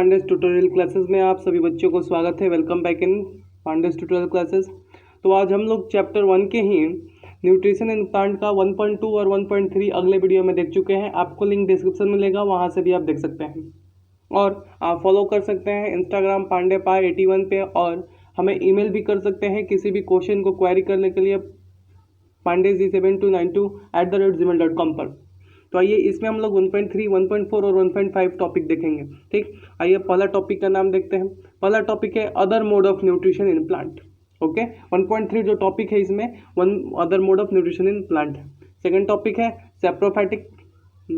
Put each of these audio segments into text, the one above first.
पांडेस tutorial classes में आप सभी बच्चों को स्वागत है। Welcome back in Pandey's tutorial classes. तो आज हम लोग चैप्टर 1 के ही न्यूट्रिशन इन प्लांट का 1.2 और 1.3 अगले वीडियो में देख चुके हैं। आपको लिंक डिस्क्रिप्शन में मिलेगा, वहां से भी आप देख सकते हैं और आप फॉलो कर सकते हैं इंस्टाग्राम pandeypa81 पे, और हमें ईमेल भी कर सकते हैं किसी भी क्वेश्चन को क्वेरी करने के लिए pandeyji7292@gmail.com पर। तो आइए इसमें हम लोग 1.3, 1.4 और 1.5 टॉपिक देखेंगे। ठीक, आइए पहला टॉपिक का नाम देखते हैं। पहला टॉपिक है other mode of nutrition in plant. Okay, 1.3 जो टॉपिक है इसमें other mode of nutrition in plant है। सेकेंड टॉपिक है सैप्रोफाइटिक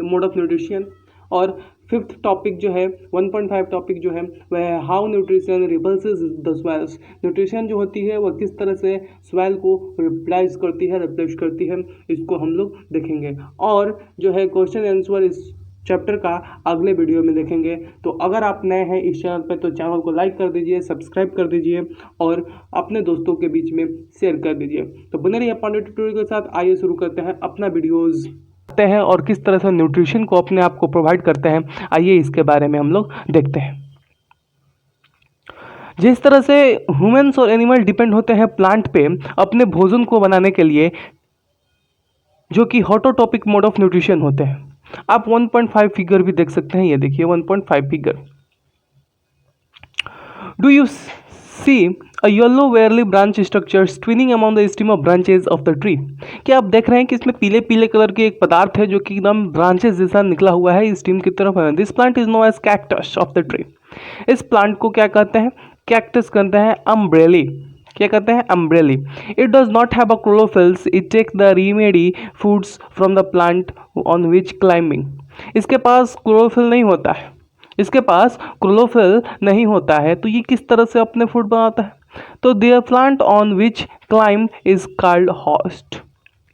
मोड ऑफ न्यूट्रिशन, और फिफ्थ टॉपिक जो है 1.5 टॉपिक जो है वह है how nutrition repulses the swells. Nutrition जो होती है वह किस तरह से स्वेल को रिप्लेस करती है, इसको हम लोग देखेंगे। और जो है क्वेश्चन आंसर इस चैप्टर का अगले वीडियो में देखेंगे। तो अगर आप नए हैं इस चैनल पर तो चैनल को लाइक कर दीजिए, सब्सक्राइब कर दीजिए और अपने दोस्तों के बीच में शेयर कर दीजिए। तो बने रहिए पांडे ट्यूटोरियल के साथ। आइए शुरू करते हैं अपना वीडियोज़ हैं और किस तरह से न्यूट्रिशन को अपने आप को प्रोवाइड करते हैं, आइए इसके बारे में हम लोग देखते हैं। जिस तरह से ह्यूमंस और एनिमल डिपेंड होते हैं प्लांट पे अपने भोजन को बनाने के लिए, जो कि ऑटोट्रॉपिक मोड ऑफ न्यूट्रिशन होते हैं। आप 1.5 फिगर भी देख सकते हैं, ये देखिए 1.5 figure. Do you see a yellow weirdly branch structure twinning among the stem of branches of the tree। क्या आप देख रहे हैं कि इसमें पीले पीले कलर के एक पदार्थ है जो कि एकदम ब्रांचेस जैसा निकला हुआ है स्टीम की तरफ है। This plant is known as cactus of the tree. इस प्लांट को क्या कहते हैं? कैक्टस कहते हैं। अम्ब्रेली, क्या कहते हैं? अम्ब्रेली। It does not have a chlorophylls, it take the remedy foods from the plant on which climbing. इसके पास क्लोरोफिल नहीं होता है, इसके पास क्लोरोफिल नहीं होता है, तो ये किस तरह से अपने फूड बनाता है? तो the plant on which climb is called host.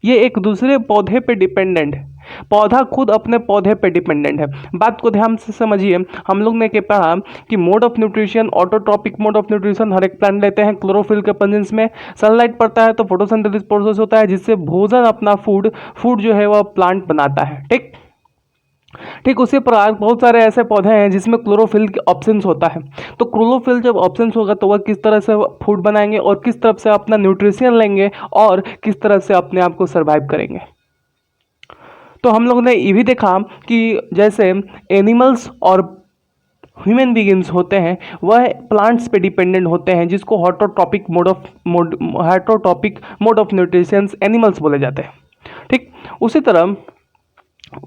ये एक दूसरे पौधे पे डिपेंडेंट है, पौधा खुद अपने पौधे पे डिपेंडेंट है। बात को ध्यान से समझिए। हम लोग ने क्या पढ़ा कि mode of nutrition, autotrophic mode of nutrition हर एक प्लांट लेते हैं क्लोरोफिल के प्रेजेंस में। सनलाइट पड़ता है तो फोटोसिंथेसिस प्रोसेस होता है जिससे भोजन अपना फूड जो है वह प्लांट बनाता है। ठीक उसी प्रकार बहुत सारे ऐसे पौधे हैं जिसमें क्लोरोफिल के ऑप्शंस होता है। तो क्लोरोफिल जब ऑप्शंस होगा तो वह किस तरह से फूड बनाएंगे और किस तरह से अपना न्यूट्रिशन लेंगे और किस तरह से अपने आप को सर्वाइव करेंगे। तो हम लोग ने ये भी देखा कि जैसे एनिमल्स और ह्यूमन बीइंग्स होते हैं वह प्लांट्स पे डिपेंडेंट होते हैं, जिसको autotrophic mode of nutrition animals बोले जाते हैं। ठीक उसी तरह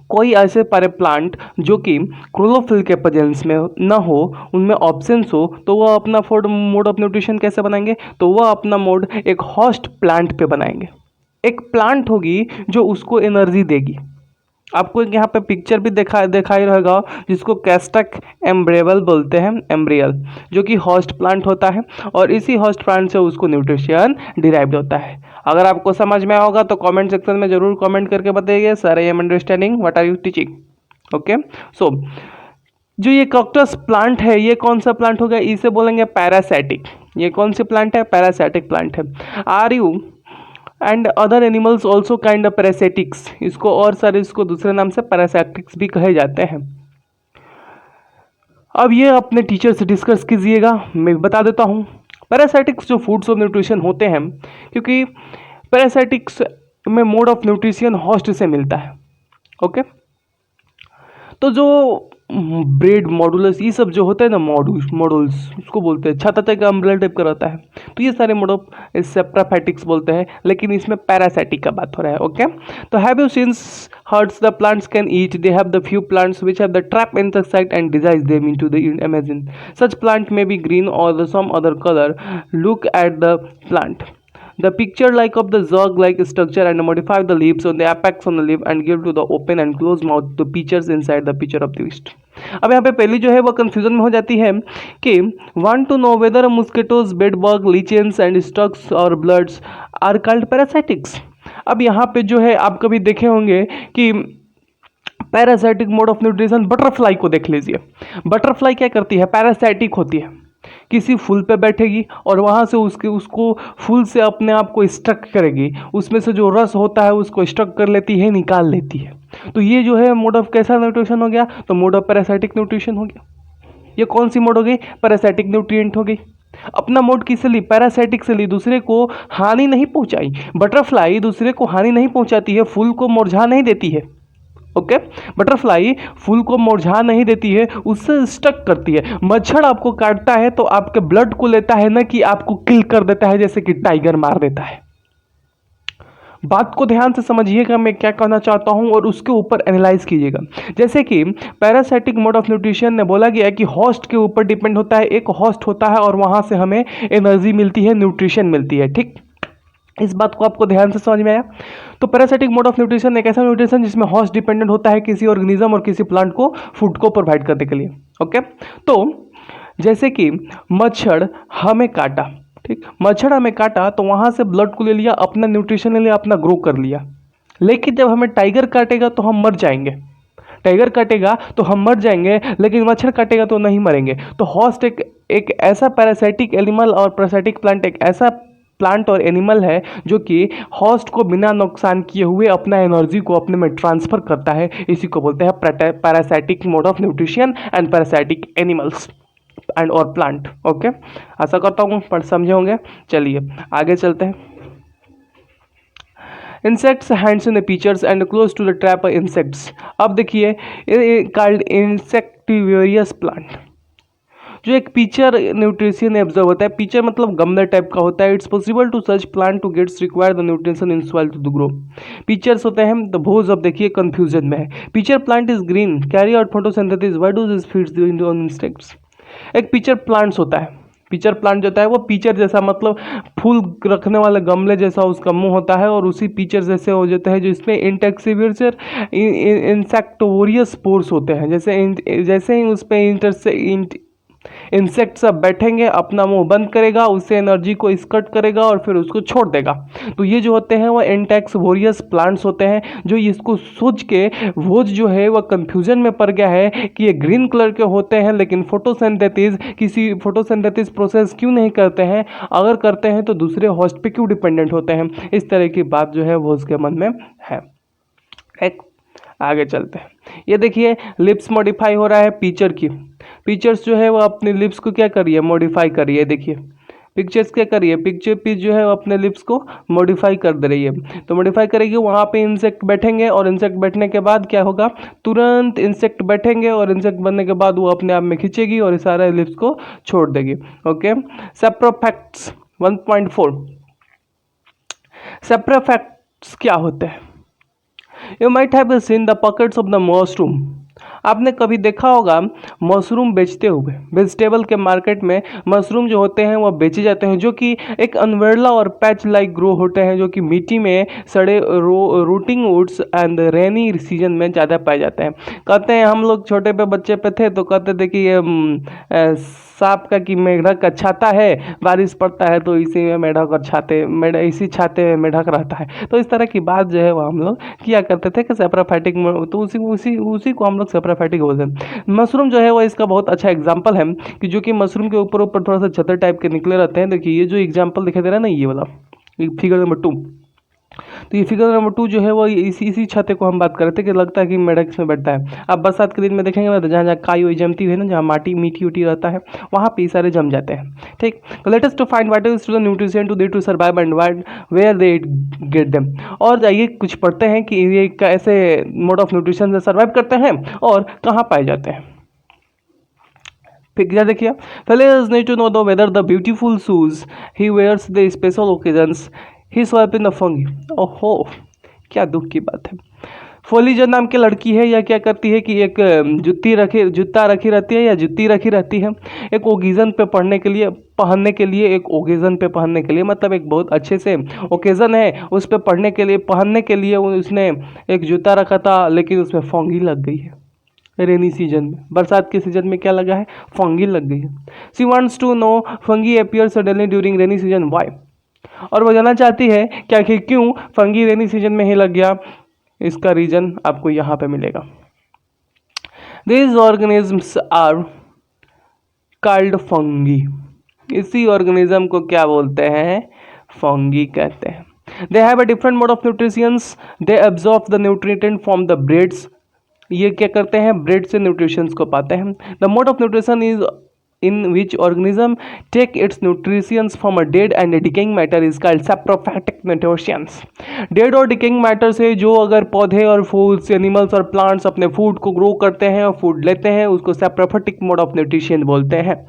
कोई ऐसे सारे प्लांट जो कि क्लोरोफिल के प्रेजेंस में ना हो, उनमें ऑप्शंस हो, तो वह अपना फूड मोड ऑफ न्यूट्रिशन कैसे बनाएंगे? तो वह अपना मोड एक होस्ट प्लांट पे बनाएंगे। एक प्लांट होगी जो उसको एनर्जी देगी। आपको यहाँ पे पिक्चर भी दिखाई रहेगा जिसको कैस्टक एम्ब्रेवल बोलते हैं, एम्ब्रियल, जो कि होस्ट प्लांट होता है और इसी होस्ट प्लांट से उसको न्यूट्रिशन डिराइव्ड होता है। अगर आपको समझ में होगा तो कमेंट सेक्शन में जरूर कमेंट करके बताइए sir I am understanding, what are you teaching. Okay, so जो ये कैक्टस प्लांट है ये कौन सा प्लांट हो गया? इसे बोलेंगे पैरासाइटिक। ये कौन सी प्लांट है? पैरासाइटिक प्लांट है। Are you and other animals also kind of parasitics. इसको और सारे इसको दूसरे नाम से पैरासाइटिक्स भी कहे जाते हैं। अब ये अपने टीचर से डिस्कस कीजिएगा, मैं बता देता हूँ। पैरासाइटिक्स जो फूड्स ऑफ न्यूट्रिशन होते हैं, क्योंकि पैरासाइटिक्स में मोड ऑफ न्यूट्रिशन होस्ट से मिलता है। ओके, तो जो ब्रेड मॉडुलस ये सब जो होता है ना, मॉडल्स उसको बोलते हैं, छाता का अम्ब्रेला टाइप का रहता है। तो ये सारे मोड ऑफ सेप्राफाइटिक्स बोलते हैं, लेकिन इसमें पैरासाइटिक का बात हो रहा है। ओके, तो have you seens hurts the plants can eat, they have the few plants which have the trap insecticide and disguise them into the imagine such plant may be green और some other colour. Look at the plant, the picture like of the zug like structure and modify the leaves on the apex on the leaf and give to the open and closed mouth the pictures inside the picture of the beast। अब यहाँ पे पहली जो है वो confusion में हो जाती है कि want to know whether mosquitoes, bedbug, lichens and slugs or bloods are called parasitics। अब यहाँ पे जो है आप कभी देखे होंगे कि parasitic mode of nutrition butterfly को देख लीजिए। बटरफ्लाई क्या करती है? पैरासाइटिक होती है, किसी फूल पे बैठेगी और वहाँ से उसको फूल से अपने आप को स्टक करेगी, उसमें से जो रस होता है उसको स्टक कर लेती है, निकाल लेती है। तो ये जो है मोड ऑफ कैसा न्यूट्रिशन हो गया? तो मोड ऑफ पैरासाइटिक न्यूट्रिशन हो गया। ये कौन सी मोड हो गई? पैरासाइटिक न्यूट्रिएंट हो गई। अपना मोड किसे ली? पैरासाइटिक से ली, दूसरे को हानि नहीं पहुंचाई। बटरफ्लाई दूसरे को हानि नहीं पहुंचाती है, फूल को मुरझा नहीं देती है। ओके, बटरफ्लाई फूल को मुरझा नहीं देती है, उससे स्टक करती है। मच्छर आपको काटता है तो आपके ब्लड को लेता है, ना कि आपको किल कर देता है जैसे कि टाइगर मार देता है। बात को ध्यान से समझिएगा मैं क्या कहना चाहता हूं और उसके ऊपर एनालाइज कीजिएगा। जैसे कि पैरासाइटिक मोड ऑफ न्यूट्रिशन ने बोला गया है कि होस्ट के ऊपर डिपेंड होता है, एक होस्ट होता है और वहां से हमें एनर्जी मिलती है, न्यूट्रिशन मिलती है। ठीक, इस बात को आपको ध्यान से समझ में आया? तो पैरासाइटिक मोड ऑफ न्यूट्रिशन एक ऐसा न्यूट्रिशन जिसमें होस्ट डिपेंडेंट होता है किसी ऑर्गेनिज्म और किसी प्लांट को फूड को प्रोवाइड करने के लिए। ओके, तो जैसे कि मच्छर हमें काटा, ठीक, मच्छर हमें काटा तो वहां से ब्लड को ले लिया, अपना न्यूट्रिशन ले लिया, अपना ग्रो कर लिया। लेकिन जब हमें टाइगर काटेगा तो हम मर जाएंगे। टाइगर काटेगा तो हम मर जाएंगे, लेकिन मच्छर काटेगा तो नहीं मरेंगे। तो होस्ट एक ऐसा पैरासाइटिक एनिमल और पैरासाइटिक प्लांट एक ऐसा प्लांट और एनिमल है जो कि होस्ट को बिना नुकसान किए हुए अपना एनर्जी को अपने में ट्रांसफर करता है। इसी को बोलते हैं parasitic mode of nutrition and parasitic animals and और प्लांट। ओके, आशा करता हूँ पर समझे होंगे। चलिए आगे चलते हैं। Insects hands in the pitchers and close to the trap insects. अब देखिए, कॉल्ड इंसेक्टिवियस प्लांट, जो एक पिक्चर न्यूट्रिशन एब्जॉर्ब होता है। पिक्चर मतलब गमला टाइप का होता है। It's possible to such plant to gets require the nutrition in soil to grow. Pitchers होते हैं तो भोज। अब देखिए कंफ्यूजन में है। Pitcher plant is green, carry out photosynthesis, why do this feeds on insects. एक पिक्चर प्लांट्स होता है। पिक्चर प्लांट जो होता है वो पिक्चर जैसा, मतलब फूल रखने वाले गमले जैसा उसका मुंह होता है और उसी पिक्चर जैसे हो जाता है, जो इसमें इंटेक्सिवियर इंसेक्टोरियस स्पोर्स होते हैं। जैसे ही उस पर इंसेक्ट सब बैठेंगे, अपना मुंह बंद करेगा, उससे एनर्जी को स्कट करेगा और फिर उसको छोड़ देगा। तो ये जो होते हैं वो इंटेक्सिवोरियस प्लांट्स होते हैं, जो इसको सोच के भोज जो है वह कंफ्यूजन में पड़ गया है कि ये ग्रीन कलर के होते हैं लेकिन फोटोसिंथेसिस प्रोसेस क्यों नहीं करते हैं, अगर करते हैं तो दूसरे होस्ट पे क्यों डिपेंडेंट होते हैं। इस तरह की बात जो है भोज के मन में है। एक आगे चलते हैं। ये देखिए लिप्स मॉडिफाई हो रहा है पिक्चर की। पिक्चर्स जो है वो अपने लिप्स को क्या करिए, मॉडिफाई करिए। देखिए पिक्चर्स क्या करिए, पिक्चर पिच जो है वो अपने लिप्स को मॉडिफाई कर दे रही है। तो मॉडिफाई करेगी, वहाँ पे इंसेक्ट बैठेंगे और इंसेक्ट बैठने के बाद क्या होगा, तुरंत इंसेक्ट बैठेंगे और इंसेक्ट बनने के बाद वो अपने आप में खींचेगी और सारे लिप्स को छोड़ देगी। ओके, सेप्रोफैक्ट्स 1.4। सेप्रोफैक्ट्स क्या होते हैं? You might have seen the pockets of the mushroom. आपने कभी देखा होगा मशरूम बेचते हुए। वेजिटेबल के मार्केट में मशरूम जो होते हैं वो बेचे जाते हैं, जो कि एक अनवेरला और पैच लाइक ग्रो होते हैं, जो कि मिट्टी में सड़े rooting woods and rainy season में ज़्यादा पाए जाते हैं। कहते हैं हम लोग छोटे पे बच्चे पे थे तो कहते थे कि ये सांप का कि मेढक का छाता है, बारिश पड़ता है तो इसी में मेढक और इसी छाते में मेढक रहता है। तो इस तरह की बात जो है वो हम लोग किया करते थे कि सेप्रोफाइटिक, तो उसी को हम लोग सेप्रोफाइटिक बोलते हैं। मशरूम जो है वो इसका बहुत अच्छा एग्जाम्पल है कि जो कि मशरूम के ऊपर ऊपर थोड़ा सा छतर टाइप के निकले रहते हैं। देखिए ये जो एग्जाम्पल दिखाई दे रहा है ना, ये वाला फिगर नंबर 2। तो ये फिगर नंबर 2 जो है वो इसी छाते को हम बात कर रहे थे कि लगता है कि मेढक इसमें बैठता है। अब बरसात के दिन में देखेंगे ना, तो जहाँ जहाँ काई वाई जमती है ना, जहाँ मीठी उठी रहता है, वहाँ पे सारे जम जाते हैं। ठीक, तो let us to find what is to the nutrition to they to survive and where they get them. और जाइए कुछ पढ़ते हैं कि ये कैसे मोड ऑफ न्यूट्रिशन से सर्वाइव करते हैं और कहाँ पाए जाते हैं। पिक्चर देखिए, fellows need to know the whether the beautiful shoes he wears the special occasions he swap in the fungi। ओहो, क्या दुख की बात है। फोलिजर नाम की लड़की है, या क्या करती है कि एक जूता रखी रहती है या जुत्ती रखी रहती है एक ओकेजन पे पहनने के लिए एक ओकेजन पे पहनने के लिए, मतलब एक बहुत अच्छे से ओकेजन है उस पे पहनने के लिए उसने एक जूता रखा था, लेकिन उसमें फंगी लग गई है। रेनी सीजन में, बरसात के सीजन में क्या लगा है, फंगी लग गई है। She wants to know fungi appear suddenly during rainy season, why. और वो जानना चाहती है कि आखिर क्यों फंगी रेनी सीजन में ही लग गया। इसका रीजन आपको यहाँ पे मिलेगा। These organisms are called fungi। इसी ऑर्गेनिज्म को क्या बोलते हैं, फंगी कहते हैं। They have a different mode of nutrition। They absorb the nutrient from the breads ये क्या करते हैं, ब्रेड से न्यूट्रिशंस को पाते हैं। The mode of nutrition is in which organism take its nutrients from a dead and decaying matter is called saprophytic nutrients। Dead और decaying matter से जो अगर पौधे और फूड्स, एनिमल्स और प्लांट्स अपने फूड को ग्रो करते हैं और फूड लेते हैं, उसको saprophytic मोड ऑफ न्यूट्रिशन बोलते हैं।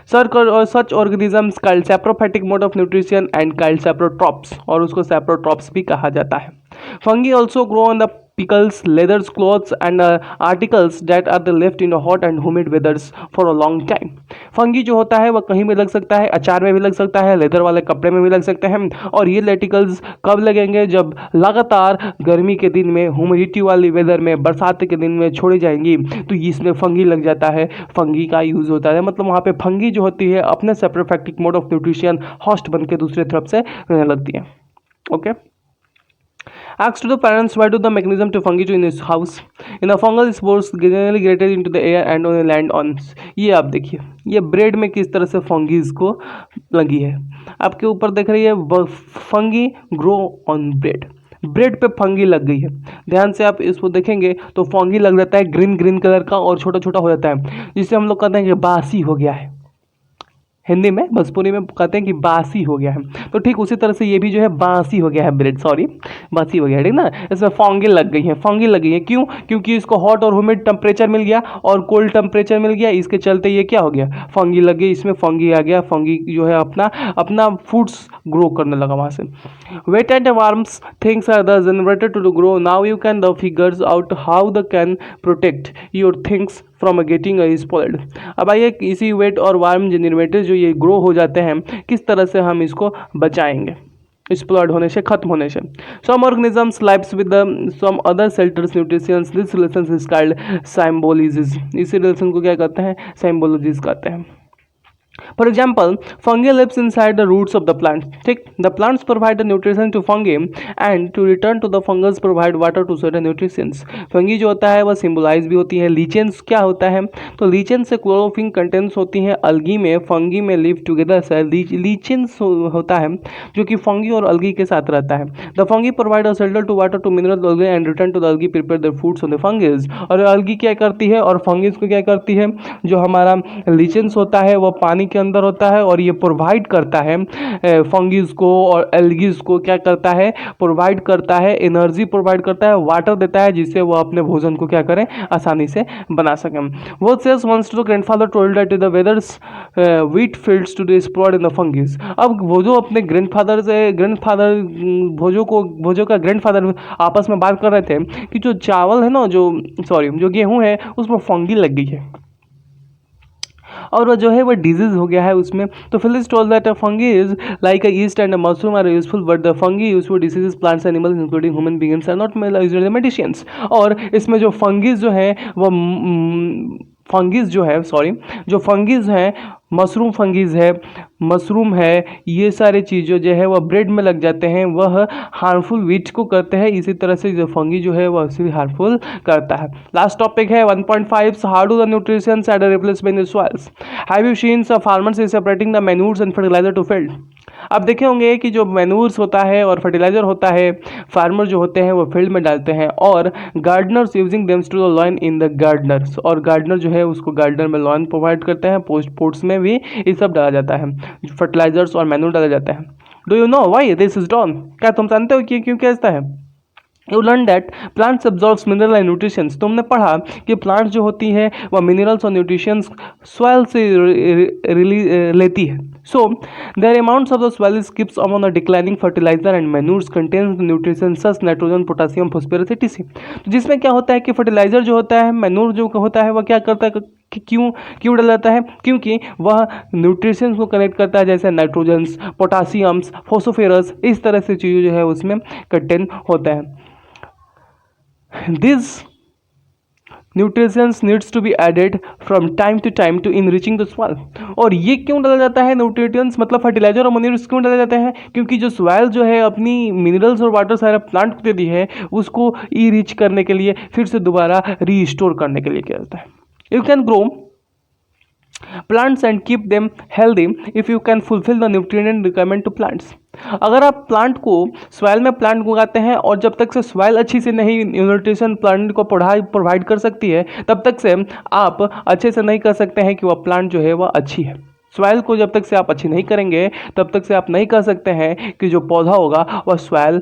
such organisms called saprophytic mode of nutrition and called saprotrophs, और उसको saprotrophs भी कहा जाता है। Fungi also grow on the pickles, leathers, clothes and articles that are the left in the hot and humid weathers for a long time। Fungi जो होता है वह कहीं भी लग सकता है, अचार में भी लग सकता है, लेदर वाले कपड़े में भी लग सकते हैं, और ये लेटिकल्स कब लगेंगे, जब लगातार गर्मी के दिन में, ह्यूमिडिटी वाली वेदर में, बरसात के दिन में छोड़ी जाएंगी तो इसमें फंगी लग जाता है, फंगी का यूज़ होता है। मतलब वहाँ पे फंगी जो होती है अपने saprophytic mode of nutrition host बन के दूसरे तरफ से रहने लगती है। Okay. Asked to the parents why do the mechanism to fungi to in his house in a fungal spores generally grated into the air and on land on। ये आप देखिए, ये ब्रेड में किस तरह से फंगीज को लगी है, आपके ऊपर देख रही है, fungi grow on bread, bread पे फंगी लग गई है। ध्यान से आप इसको देखेंगे तो फंगी लग जाता है ग्रीन ग्रीन कलर का और छोटा छोटा हो जाता है, जिससे हम लोग कहते हैं कि बासी हो गया है। हिंदी में, भोजपुरी में कहते हैं कि बासी हो गया है। तो ठीक उसी तरह से ये भी जो है बासी हो गया है ब्रेड, सॉरी बासी हो गया है, ठीक ना। इसमें फंगी लग गई है, फंगी लग गई है। क्यों? क्योंकि इसको हॉट और ह्यूमिड टेम्परेचर मिल गया और कोल्ड टेम्परेचर मिल गया, इसके चलते ये क्या हो गया, फंगी लग गई, इसमें फंगी आ गया। फंगी जो है अपना अपना फूड्स ग्रो करने लगा वहाँ से। Wet and warms things are the generated to grow. Now you can the figures out how the can protect your things from getting spoiled. अब आइए इसी वेट और वार्म जनरेटर जो ये ग्रो हो जाते हैं, किस तरह से हम इसको बचाएंगे स्पॉइल्ड होने से, खत्म होने से। Some organisms lives with some other shelters nutritions, this relation is called symbiosis. इसी रिलेशन को क्या कहते हैं, साइम्बोलॉजिस कहते हैं। For example, fungi lives inside the roots of the plant। ठीक, the plants provide the nutrition to fungi and to return to the fungus provide water to certain nutrients। Fungi जो होता है वह सिम्बोलाइज भी होती है। लीचेंस क्या होता है, तो लीचेंस से क्लोरोफिल कंटेंट्स होती हैं अलगी में, फंगी में लिव टुगेदर से लीचेंस होता है जो कि फंगी और अलगी के साथ रहता है। The fungi provide a shelter to water to mineral algae and return to the algae prepare the foods on the fungus. और अलगी क्या करती है और फंगस को क्या करती है, जो हमारा लीचेंस होता है वह पानी के अंदर होता है और ये प्रोवाइड करता है फंगीज को और एल्गीज को, क्या करता है, प्रोवाइड करता है, एनर्जी प्रोवाइड करता है, वाटर देता है, जिससे वो अपने भोजन को क्या करें, आसानी से बना सकें। वो sells once to grandfather told that the weathers wheat fields to explore in the fungis. अब भोजो अपने ग्रैंडफादर भोजो का ग्रैंडफादर आपस में बात कर रहे थे कि जो चावल है ना, जो गेहूं है उसमें फंगी लग गई है और वह जो है वह डिजीज हो गया है उसमें। तो Phyllis told that fungi is like a yeast and a mushroom are useful but the fungi use for diseases plants animals including human beings are not medicines. और इसमें जो फंगीज जो है वह जो फंगीज हैं, मशरूम है, ये सारे चीज़ें जो है वह ब्रेड में लग जाते हैं, वह हार्मफुल वीट को करते हैं। इसी तरह से जो फंगी जो है वह उसे हार्मफुल करता है। लास्ट टॉपिक है 1.5 how do the nutritions and replacement in soils. Have you seen some farmers is separating the manures and fertiliser to field. आप देखे होंगे कि जो मैन्यूर्स होता है और फर्टिलाइजर होता है, फार्मर जो होते हैं वो फील्ड में डालते हैं और gardeners using thems to the loin in the gardeners, और गार्डनर जो है उसको गार्डनर में लॉइन प्रोवाइड करते हैं। पोर्ट्स में भी ये सब डाला जाता है, फर्टिलाइजर्स और मैन्यूर डाला जाता है। Do you know why this is done? क्या तुम जानते हो कि क्यों क्या ऐसा है? You learn that plants absorbs mineral and nutritions. तुमने पढ़ा कि प्लांट्स जो होती है वह मिनरल्स और न्यूट्रिशंस सॉइल से लेती है। So their amounts of the soil is keeps on the declining fertiliser and manures contains nutritions such nitrogen potassium phosphorus etc। तो जिसमें क्या होता है कि फर्टिलाइजर जो होता है, मैन्यूर जो होता है, वह क्या करता है, क्यों डाला जाता है? क्योंकि वह न्यूट्रिशंस को कनेक्ट करता है, जैसे नाइट्रोजन्स, पोटासियम्स, फॉस्फोरस, इस तरह से चीज़ें जो है उसमें कंटेन होता है। These nutrients needs to be added from time to time to enriching the soil। और ये क्यों डाला जाता है न्यूट्रिएंट्स, मतलब फर्टिलाइजर और मैन्यूर्स क्यों डाले जाते हैं? क्योंकि जो सॉइल जो है अपनी मिनरल्स और वाटर सारा प्लांट को दे दी है, उसको रिच करने के लिए, फिर से दोबारा रीस्टोर करने के लिए किया जाता है। You can grow plants and keep them healthy if you can fulfil the nutrient requirement to plants. अगर आप प्लांट को सॉइल में प्लांट उगाते हैं और जब तक से सॉइल अच्छी से नहीं न्यूट्रिशन प्लांट को प्रोवाइड कर सकती है तब तक से आप अच्छे से नहीं कर सकते हैं कि वह प्लांट जो है वह अच्छी है। सॉइल को जब तक से आप अच्छी नहीं करेंगे तब तक से आप नहीं कर सकते हैं कि जो पौधा होगा वह सॉइल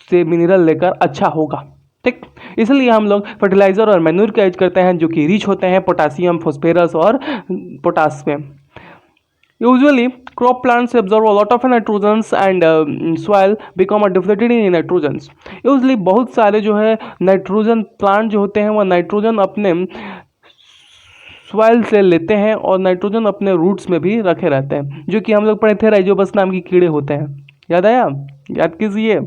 से मिनरल लेकर अच्छा होगा। ठीक, इसलिए हम लोग फर्टिलाइजर और मैन्यूर का यूज करते हैं जो कि रिच होते हैं पोटासियम, फॉस्फेरस और पोटास में। Usually crop plants absorb a lot of nitrogens and soil become a depleted in nitrogens. Usually बहुत सारे जो है नाइट्रोजन प्लांट जो होते हैं वह नाइट्रोजन अपने सॉइल से लेते हैं और नाइट्रोजन अपने रूट्स में भी रखे रहते हैं, जो कि हम लोग पढ़े थे राइजोबस नाम की कीड़े होते हैं। याद आया? याद कीजिए।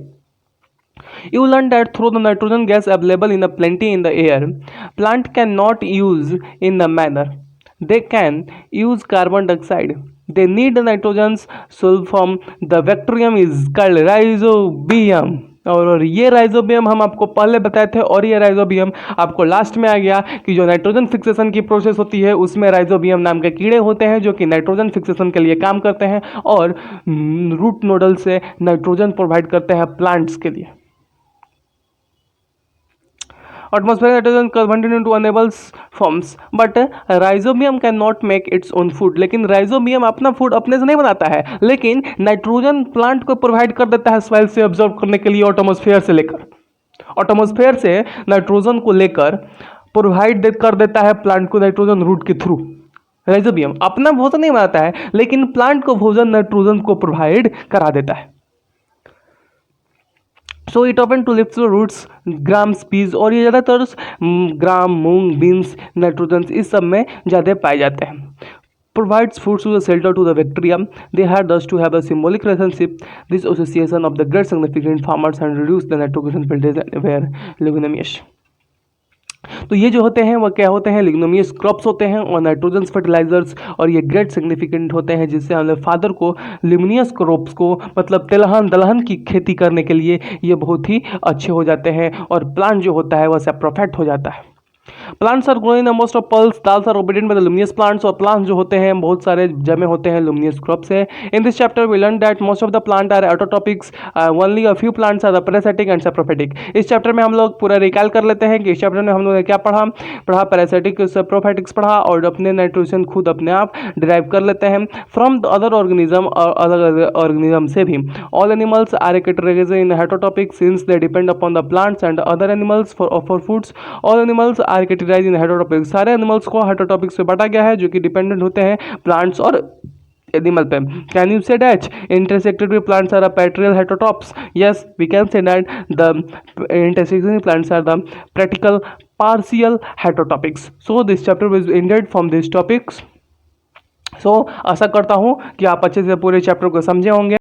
You learn that through the nitrogen gas available in a plenty in the air, plant cannot use in the manner. They can use carbon dioxide. They need the nitrogen's sulfum. The bacterium is called rhizobium. और ये rhizobium हम आपको पहले बताए थे और ये rhizobium आपको लास्ट में आ गया कि जो नाइट्रोजन फिक्सेशन की प्रोसेस होती है उसमें राइजोबियम नाम के कीड़े होते हैं जो कि नाइट्रोजन फिक्सेशन के लिए काम करते हैं और रूट नोडल से नाइट्रोजन प्रोवाइड करते हैं प्लांट्स के लिए। Atmospheric nitrogen converted into enables forms, but rhizobium cannot make its own food. लेकिन राइजोबियम अपना फूड अपने से नहीं बनाता है, लेकिन नाइट्रोजन प्लांट को प्रोवाइड कर देता है सॉइल से ऑब्जॉर्व करने के लिए एटमॉस्फेयर से लेकर। एटमॉस्फेयर से नाइट्रोजन को लेकर प्रोवाइड कर देता है प्लांट को नाइट्रोजन रूट के थ्रू। राइजोबियम अपना भोजन नहीं बनाता है लेकिन प्लांट को भोजन नाइट्रोजन को प्रोवाइड करा देता है। So it open to lift roots, grams, peas और ये ज़्यादातर ग्राम, मूंग, बीन्स, नाइट्रोजन इस सब में ज़्यादा पाए जाते हैं। Provides food to the shelter to the bacteria. They had thus to have a symbolic relationship. This association of the great significant farmers and reduce the nitrogen filters were leguminous. तो ये जो होते हैं वह क्या होते हैं? लिग्नोमियस क्रॉप्स होते हैं और नाइट्रोजन्स फर्टिलाइजर्स, और ये ग्रेट सिग्निफिकेंट होते हैं जिससे हम लोग फादर को लिग्नोमियस क्रॉप्स को मतलब तिलहन दलहन की खेती करने के लिए ये बहुत ही अच्छे हो जाते हैं और प्लांट जो होता है वह सेप्रोफेट हो जाता है। Plants are growing in most of pulse, dals are obedient by the luminous plants, और प्लांट्स जो होते हैं बहुत सारे जमे होते हैं लुमिनियस क्रॉप्स से। In this chapter we learn that most of the plant are autotrophics, only a few plants are the parasitic and saprophytic. इस चैप्टर में हम लोग पूरा रिकॉल कर लेते हैं कि इस चैप्टर में हम लोग ने क्या पढ़ा पैरासिटिक, सेप्रोफिटिक्स पढ़ा और अपने नाइट्रोजन खुद अपने आप डिराइव कर लेते हैं फ्रॉम द अदर ऑर्गेनिज्म और अलग ऑर्गेनिज्म से भी। All animals are categorised in heterotrophic since they depend upon the plants and other animals for foods. All animals are categorised in heterotrophic, सारे एनिमल्स को हेटरोटॉपिक से बांटा गया है जो कि डिपेंडेंट होते हैं प्लांट्स और एनिमल पे। Can you say that intersected plants are a patrial heterotrophs? Yes, we can say that the intersecting plants are the practical partial heterotropics. So this chapter was ended from these topics. So आशा करता हूँ कि आप अच्छे से पूरे chapter को समझे होंगे।